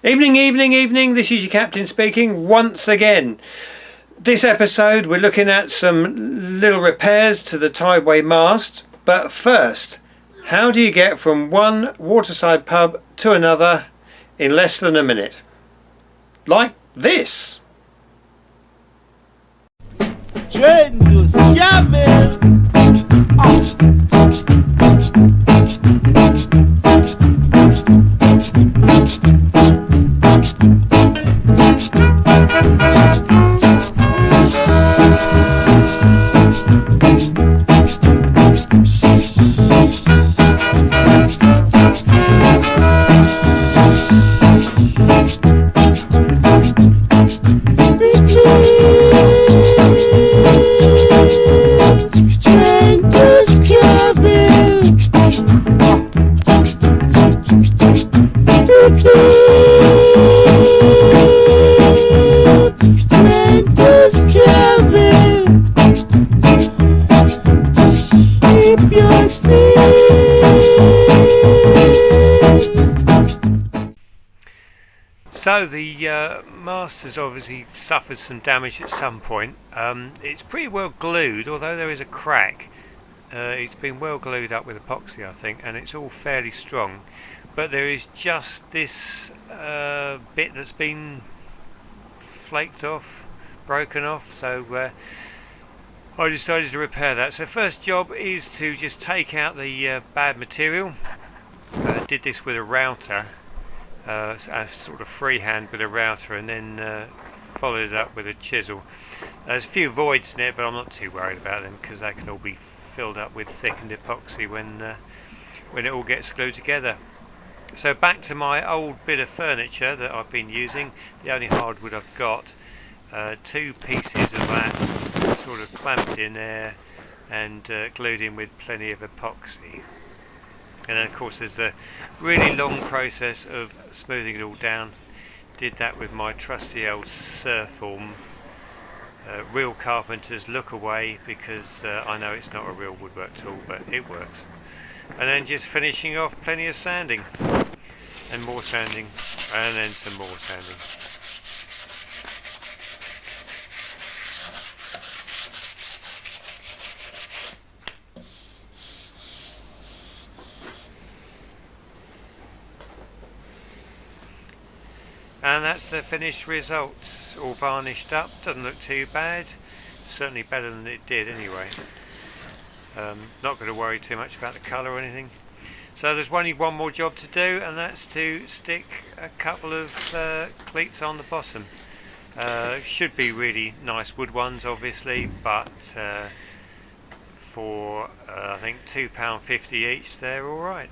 Evening, this is your captain speaking once again. This episode we're looking at some little repairs to the Tideway mast, but first, how do you get from one waterside pub to another in less than a minute? Like this. So the mast has obviously suffered some damage at some point. It's pretty well glued, although there is a crack. It's been well glued up with epoxy, I think, and it's all fairly strong. But there is just this bit that's been flaked off, broken off, so I decided to repair that. So first job is to just take out the bad material. Did this with a router. A sort of freehand with a router, and then followed it up with a chisel. There's a few voids in it, but I'm not too worried about them because they can all be filled up with thickened epoxy when it all gets glued together. So back to my old bit of furniture that I've been using, the only hardwood I've got, two pieces of that sort of clamped in there and glued in with plenty of epoxy. And then of course there's the really long process of smoothing it all down. Did that with my trusty old Surform. Real carpenters look away because I know it's not a real woodwork tool, but it works. And then just finishing off plenty of sanding. And more sanding. And then some more sanding. And that's the finished results, all varnished up. Doesn't look too bad, certainly better than it did anyway. Not going to worry too much about the colour or anything. So there's only one more job to do, and that's to stick a couple of cleats on the bottom. Should be really nice wood ones obviously, but for I think £2.50 each they're alright.